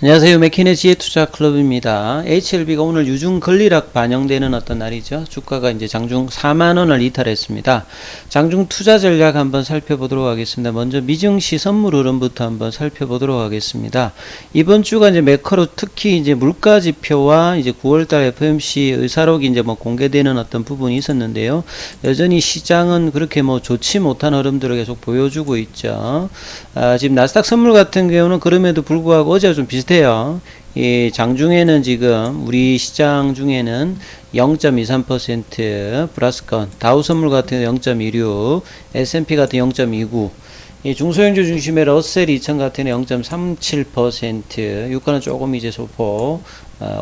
안녕하세요. 맥키네지의 투자클럽입니다. HLB가 오늘 유중 권리락 반영되는 어떤 날이죠. 주가가 이제 장중 4만원을 이탈했습니다. 장중 투자 전략 한번 살펴보도록 하겠습니다. 먼저 미증시 선물 흐름부터 한번 살펴보도록 하겠습니다. 이번 주가 이제 매커로 특히 이제 물가 지표와 이제 9월달 FOMC 의사록이 이제 뭐 공개되는 어떤 부분이 있었는데요. 여전히 시장은 그렇게 뭐 좋지 못한 흐름들을 계속 보여주고 있죠. 지금 나스닥 선물 같은 경우는 그럼에도 불구하고 어제와 좀 비슷해요. 이 장중에는 지금 우리 시장 중에는 0.23% 플러스권, 다우 선물 같은 경우 0.16, S&P 같은 0.29, 이 중소형주 중심의 러셀 2000 같은 경우 0.37%, 유가는 조금 이제 소폭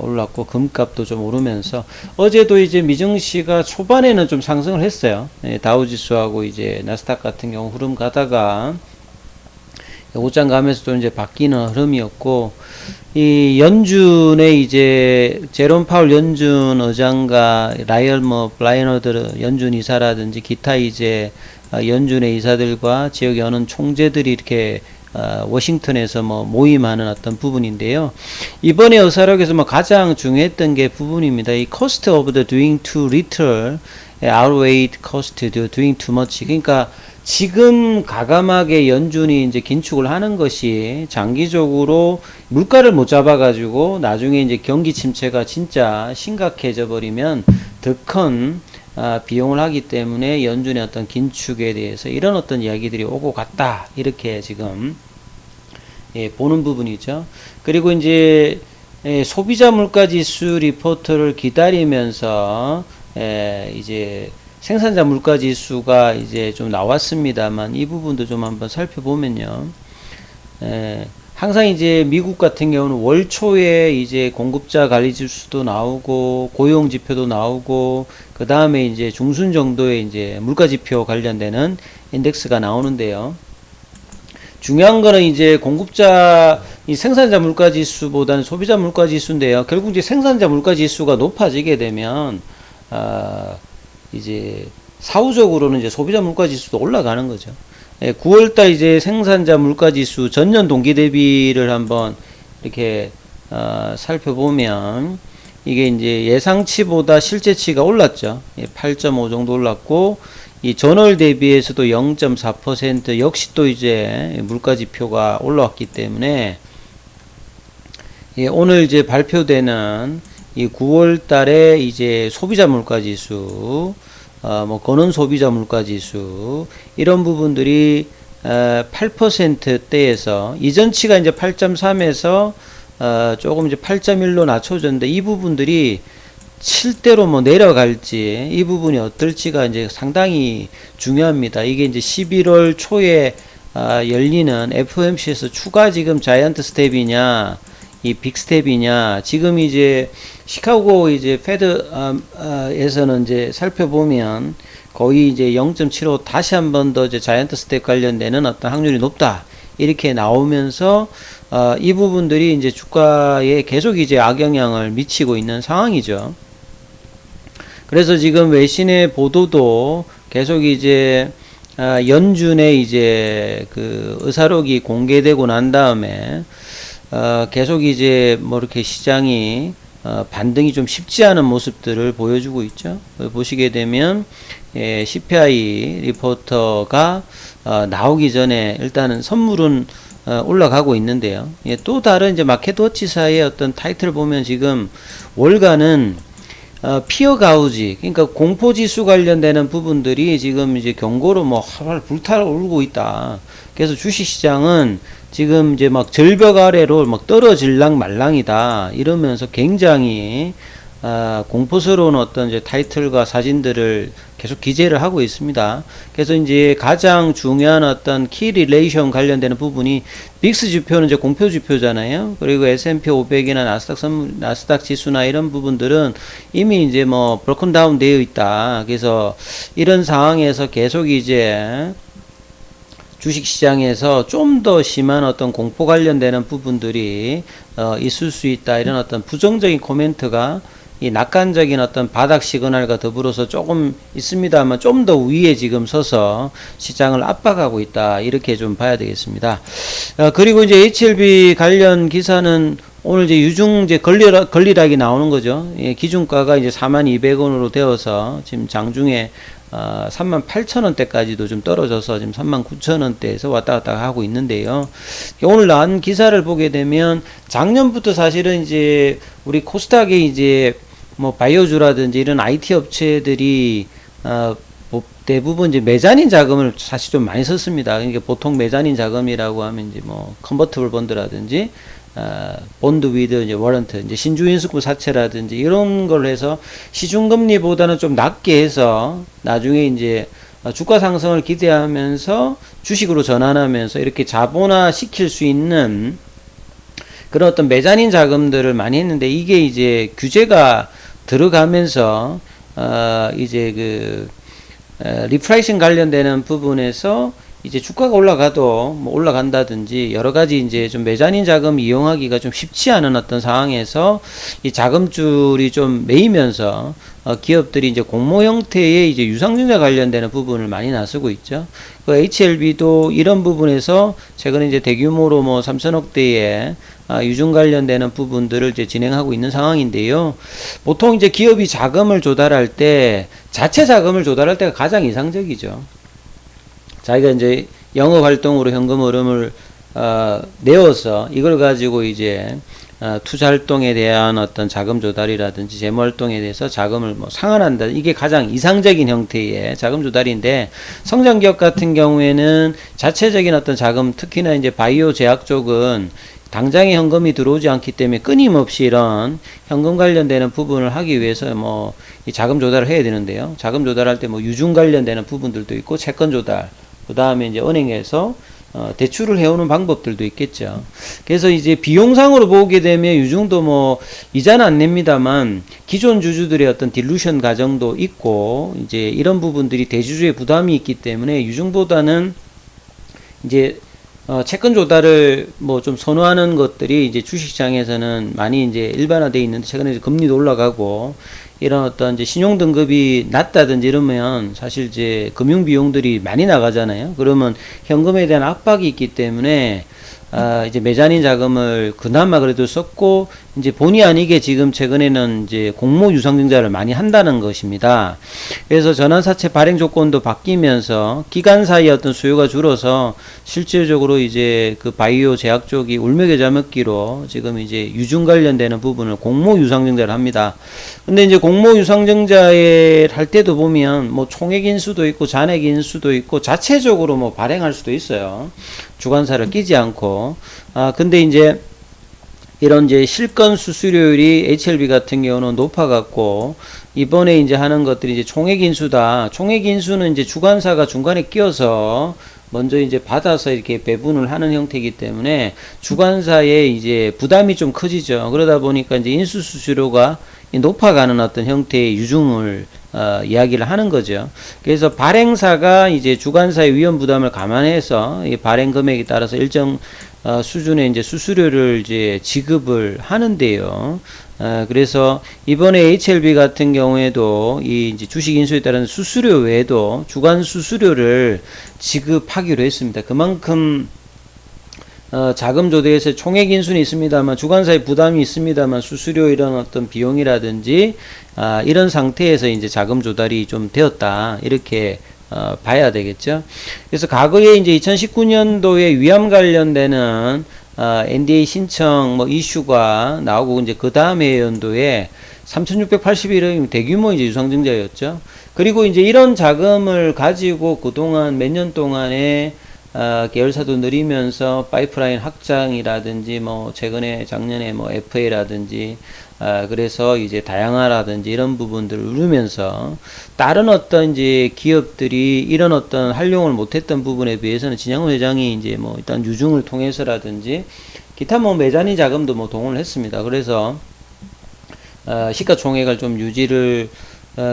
올랐고 금값도 좀 오르면서 어제도 이제 미증시가 초반에는 좀 상승을 했어요. 다우지수하고 이제 나스닥 같은 경우 흐름 가다가 옷장 가면서 또 이제 바뀌는 흐름이었고, 이 연준의 이제 제롬 파월 연준 의장과 라이얼 블라이너드 연준 이사라든지 기타 이제 연준의 이사들과 지역의 어느 총재들이 이렇게 워싱턴에서 모임하는 어떤 부분인데요. 이번에 의사록에서 가장 중요했던 게 부분입니다. 이 cost of the doing too little outweighed cost of doing too much. 그러니까 지금 가감하게 연준이 이제 긴축을 하는 것이 장기적으로 물가를 못 잡아가지고 나중에 이제 경기 침체가 진짜 심각해져 버리면 더 큰 비용을 하기 때문에 연준의 어떤 긴축에 대해서 이런 어떤 이야기들이 오고 갔다. 이렇게 지금 보는 부분이죠. 그리고 이제 소비자 물가 지수 리포트를 기다리면서 이제 생산자 물가 지수가 이제 좀 나왔습니다만 이 부분도 좀 한번 살펴보면요. 항상 이제 미국 같은 경우는 월 초에 이제 공급자 관리 지수도 나오고 고용 지표도 나오고 그 다음에 이제 중순 정도의 이제 물가 지표 관련되는 인덱스가 나오는데요. 중요한 거는 이제 공급자 이 생산자 물가 지수보다는 소비자 물가 지수인데요. 결국 이제 생산자 물가 지수가 높아지게 되면 이제 사후적으로는 이제 소비자 물가 지수도 올라가는 거죠. 9월달 이제 생산자 물가 지수 전년 동기 대비를 한번 이렇게 살펴보면 이게 이제 예상치보다 실제치가 올랐죠. 8.5 정도 올랐고 이 전월 대비해서도 0.4% 역시 또 이제 물가 지표가 올라왔기 때문에 오늘 이제 발표되는 이 9월 달에 이제 소비자 물가 지수, 거는 소비자 물가 지수, 이런 부분들이 8%대에서 이전치가 이제 8.3에서 조금 이제 8.1로 낮춰졌는데 이 부분들이 7대로 내려갈지 이 부분이 어떨지가 이제 상당히 중요합니다. 이게 이제 11월 초에 열리는 FOMC에서 추가 지금 자이언트 스텝이냐 이 빅스텝이냐, 지금 이제 시카고 이제 페드에서는 이제 살펴보면 거의 이제 0.75 다시 한 번 더 이제 자이언트 스텝 관련되는 어떤 확률이 높다 이렇게 나오면서 이 부분들이 이제 주가에 계속 이제 악영향을 미치고 있는 상황이죠. 그래서 지금 외신의 보도도 계속 이제 연준의 이제 그 의사록이 공개되고 난 다음에 계속 이제 이렇게 시장이 반등이 좀 쉽지 않은 모습들을 보여주고 있죠. 보시게 되면 CPI 리포터가 나오기 전에 일단은 선물은 올라가고 있는데요. 또 다른 이제 마켓워치사의 어떤 타이틀을 보면 지금 월간은 피어 가우지, 그러니까 공포 지수 관련되는 부분들이 지금 이제 경고로 활 불타오르고 있다. 그래서 주식 시장은 지금 이제 절벽 아래로 떨어질랑 말랑이다 이러면서 굉장히 공포스러운 어떤 이제 타이틀과 사진들을 계속 기재를 하고 있습니다. 그래서 이제 가장 중요한 어떤 키 릴레이션 관련되는 부분이 빅스 지표는 이제 공표 지표잖아요. 그리고 S&P 500이나 나스닥 지수나 이런 부분들은 이미 이제 브로큰 다운 되어 있다. 그래서 이런 상황에서 계속 이제 주식시장에서 좀 더 심한 어떤 공포 관련되는 부분들이 있을 수 있다. 이런 어떤 부정적인 코멘트가 이 낙관적인 어떤 바닥 시그널과 더불어서 조금 있습니다만 좀 더 위에 지금 서서 시장을 압박하고 있다. 이렇게 좀 봐야 되겠습니다. 그리고 이제 HLB 관련 기사는 오늘 이제 유중 이제 권리락이 나오는 거죠. 예, 기준가가 이제 42,200원으로 되어서 지금 장중에 38,000원대까지도 좀 떨어져서 지금 39,000원대에서 왔다 갔다 하고 있는데요. 오늘 나온 기사를 보게 되면 작년부터 사실은 이제 우리 코스닥에 이제 뭐 바이오주라든지 이런 IT 업체들이 뭐 대부분 이제 메자닌 자금을 사실 좀 많이 썼습니다. 그러니까 보통 메자닌 자금이라고 하면 이제 뭐 컨버티블 본드라든지 본드 위드 이제 워런트 이제 신주인수급 사채라든지 이런 걸 해서 시중금리보다는 좀 낮게 해서 나중에 이제 주가 상승을 기대하면서 주식으로 전환하면서 이렇게 자본화 시킬 수 있는 그런 어떤 메자닌 자금들을 많이 했는데 이게 이제 규제가 들어가면서 이제 그 리프라이싱 관련되는 부분에서 이제 주가가 올라가도 뭐 올라간다든지 여러 가지 이제 좀 메자닌 자금 이용하기가 좀 쉽지 않은 어떤 상황에서 이 자금줄이 좀 메이면서 기업들이 이제 공모 형태의 이제 유상증자 관련되는 부분을 많이 나서고 있죠. 그 HLB도 이런 부분에서 최근에 이제 대규모로 뭐 3천억대의 유중 관련되는 부분들을 이제 진행하고 있는 상황인데요. 보통 이제 기업이 자금을 조달할 때 자체 자금을 조달할 때가 가장 이상적이죠. 자기가 이제 영업 활동으로 현금 흐름을 내어서 이걸 가지고 이제 투자 활동에 대한 어떤 자금 조달이라든지 재무 활동에 대해서 자금을 뭐 상환한다. 이게 가장 이상적인 형태의 자금 조달인데 성장 기업 같은 경우에는 자체적인 어떤 자금, 특히나 이제 바이오 제약 쪽은 당장에 현금이 들어오지 않기 때문에 끊임없이 이런 현금 관련되는 부분을 하기 위해서 뭐 이 자금 조달을 해야 되는데요. 자금 조달할 때 뭐 유중 관련되는 부분들도 있고 채권 조달, 그 다음에 이제 은행에서 대출을 해오는 방법들도 있겠죠. 그래서 이제 비용상으로 보게 되면 유중도 뭐 이자는 안 냅니다만 기존 주주들의 어떤 딜루션 과정도 있고 이제 이런 부분들이 대주주의 부담이 있기 때문에 유중보다는 이제 채권 조달을 뭐 좀 선호하는 것들이 이제 주식시장에서는 많이 이제 일반화되어 있는데 최근에 이제 금리도 올라가고 이런 어떤 이제 신용 등급이 낮다든지 이러면 사실 이제 금융 비용들이 많이 나가잖아요. 그러면 현금에 대한 압박이 있기 때문에 이제 메자닌 자금을 그나마 그래도 썼고 이제 본의 아니게 지금 최근에는 이제 공모 유상증자를 많이 한다는 것입니다. 그래서 전환사채 발행 조건도 바뀌면서 기간사의 어떤 수요가 줄어서 실질적으로 이제 그 바이오 제약 쪽이 울며겨자먹기로 지금 이제 유중 관련되는 부분을 공모 유상증자를 합니다. 근데 이제 공모 유상증자에 할 때도 보면 뭐 총액 인수도 있고 잔액 인수도 있고 자체적으로 뭐 발행할 수도 있어요. 주관사를 끼지 않고. 근데 이제 이런 이제 실권 수수료율이 HLB 같은 경우는 높아갖고 이번에 이제 하는 것들이 이제 총액 인수다. 총액 인수는 이제 주관사가 중간에 끼어서 먼저 이제 받아서 이렇게 배분을 하는 형태이기 때문에 주관사의 이제 부담이 좀 커지죠. 그러다 보니까 이제 인수 수수료가 높아가는 어떤 형태의 유중을 이야기를 하는 거죠. 그래서 발행사가 이제 주관사의 위험 부담을 감안해서 이 발행 금액에 따라서 일정 수준의 이제 수수료를 이제 지급을 하는데요. 그래서 이번에 HLB 같은 경우에도 이 이제 주식 인수에 따른 수수료 외에도 주관 수수료를 지급하기로 했습니다. 그만큼 자금 조달에서 총액 인수는 있습니다만 주관사의 부담이 있습니다만 수수료 이런 어떤 비용이라든지 이런 상태에서 이제 자금 조달이 좀 되었다 이렇게 봐야 되겠죠. 그래서 과거에 이제 2019년도에 위암 관련되는 NDA 신청 뭐 이슈가 나오고 이제 그 다음에 연도에 3,681억이면 대규모 이제 유상증자였죠. 그리고 이제 이런 자금을 가지고 그동안 몇 년 동안에 계열사도 늘리면서 파이프라인 확장이라든지 뭐 최근에 작년에 뭐 FA라든지 그래서 이제 다양화라든지 이런 부분들을 누르면서 다른 어떤 이제 기업들이 이런 어떤 활용을 못했던 부분에 비해서는 진양훈 회장이 이제 뭐 일단 유중을 통해서라든지 기타 뭐 메자니 자금도 뭐 동원을 했습니다. 그래서 시가총액을 좀 유지를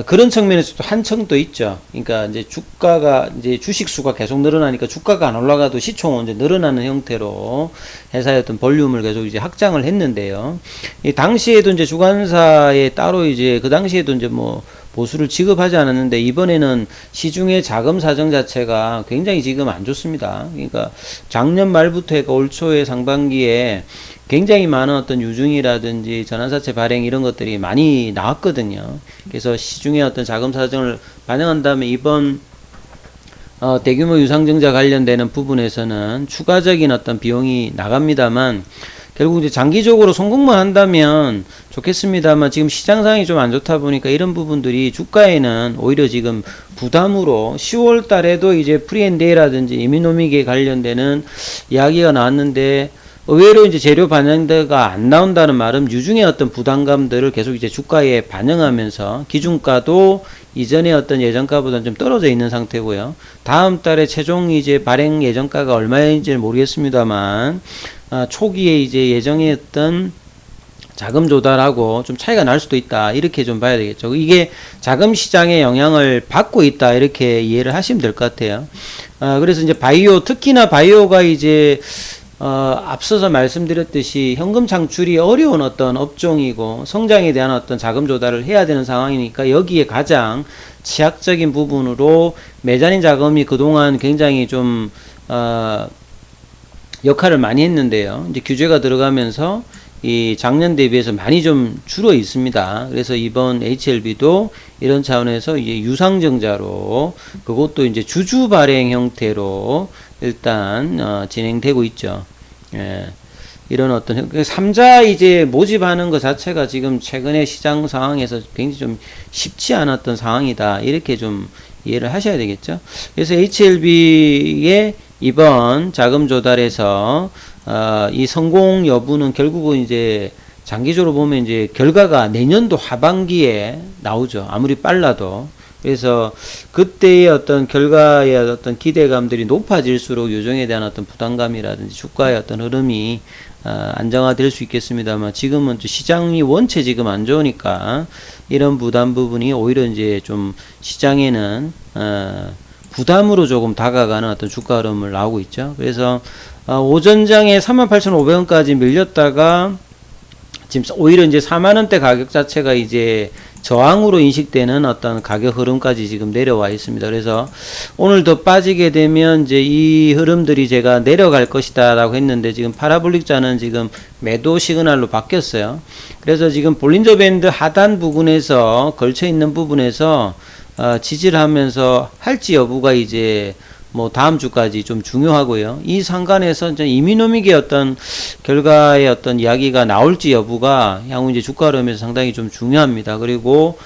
그런 측면에서도 한층도 있죠. 그러니까 이제 주가가 이제 주식 수가 계속 늘어나니까 주가가 안 올라가도 시총은 이제 늘어나는 형태로 회사의 어떤 볼륨을 계속 이제 확장을 했는데요. 이 당시에도 이제 주관사에 따로 이제 그 당시에도 이제 뭐 보수를 지급하지 않았는데 이번에는 시중의 자금 사정 자체가 굉장히 지금 안 좋습니다. 그러니까 작년 말부터 해가 올 초에 상반기에 굉장히 많은 어떤 유증이라든지 전환사채 발행 이런 것들이 많이 나왔거든요. 그래서 시중의 어떤 자금 사정을 반영한다면 이번 대규모 유상증자 관련되는 부분에서는 추가적인 어떤 비용이 나갑니다만 결국 이제 장기적으로 성공만 한다면 좋겠습니다만 지금 시장 상황이 좀 안 좋다 보니까 이런 부분들이 주가에는 오히려 지금 부담으로 10월 달에도 이제 프리앤데이라든지 이미노믹에 관련되는 이야기가 나왔는데 의외로 이제 재료 반영대가 안 나온다는 말은 유중의 어떤 부담감들을 계속 이제 주가에 반영하면서 기준가도 이전의 어떤 예정가보다는 좀 떨어져 있는 상태고요. 다음 달에 최종 이제 발행 예정가가 얼마인지는 모르겠습니다만 초기에 이제 예정했던 자금 조달하고 좀 차이가 날 수도 있다. 이렇게 좀 봐야 되겠죠. 이게 자금 시장에 영향을 받고 있다. 이렇게 이해를 하시면 될 것 같아요. 그래서 이제 바이오, 특히나 바이오가 이제 앞서서 말씀드렸듯이 현금 창출이 어려운 어떤 업종이고 성장에 대한 어떤 자금 조달을 해야 되는 상황이니까 여기에 가장 취약적인 부분으로 메자닌 자금이 그동안 굉장히 좀 역할을 많이 했는데요. 이제 규제가 들어가면서 이 작년 대비해서 많이 좀 줄어 있습니다. 그래서 이번 HLB도 이런 차원에서 이제 유상증자로 그것도 이제 주주 발행 형태로 일단 진행되고 있죠. 예. 이런 어떤 3자 이제 모집하는 것 자체가 지금 최근에 시장 상황에서 굉장히 좀 쉽지 않았던 상황이다. 이렇게 좀 이해를 하셔야 되겠죠. 그래서 HLB의 이번 자금 조달에서 이 성공 여부는 결국은 이제 장기적으로 보면 이제 결과가 내년도 하반기에 나오죠. 아무리 빨라도. 그래서 그때의 어떤 결과의 어떤 기대감들이 높아질수록 유종에 대한 어떤 부담감이라든지 주가의 어떤 흐름이 안정화될 수 있겠습니다만 지금은 시장이 원체 지금 안 좋으니까 이런 부담 부분이 오히려 이제 좀 시장에는 부담으로 조금 다가가는 어떤 주가 흐름을 나오고 있죠. 그래서 오전장에 38,500원까지 밀렸다가 지금 오히려 이제 4만원대 가격 자체가 이제 저항으로 인식되는 어떤 가격 흐름까지 지금 내려와 있습니다. 그래서 오늘 더 빠지게 되면 이제 이 흐름들이 제가 내려갈 것이다 라고 했는데 지금 파라볼릭자는 지금 매도 시그널로 바뀌었어요. 그래서 지금 볼린저 밴드 하단 부분에서 걸쳐 있는 부분에서 지지를 하면서 할지 여부가 이제 뭐 다음 주까지 좀 중요하고요. 이 상관에서 이제 이미노믹의 어떤 결과의 어떤 이야기가 나올지 여부가 향후 이제 주가 흐름에서 상당히 좀 중요합니다. 그리고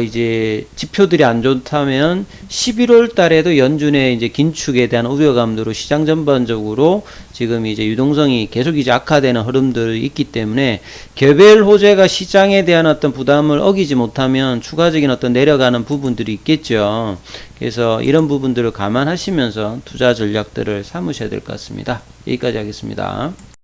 이제 지표들이 안 좋다면 11월 달에도 연준의 이제 긴축에 대한 우려감으로 시장 전반적으로 지금 이제 유동성이 계속 이제 악화되는 흐름들이 있기 때문에 개별 호재가 시장에 대한 어떤 부담을 어기지 못하면 추가적인 어떤 내려가는 부분들이 있겠죠. 그래서 이런 부분들을 감안하시면서 투자 전략들을 삼으셔야 될 것 같습니다. 여기까지 하겠습니다.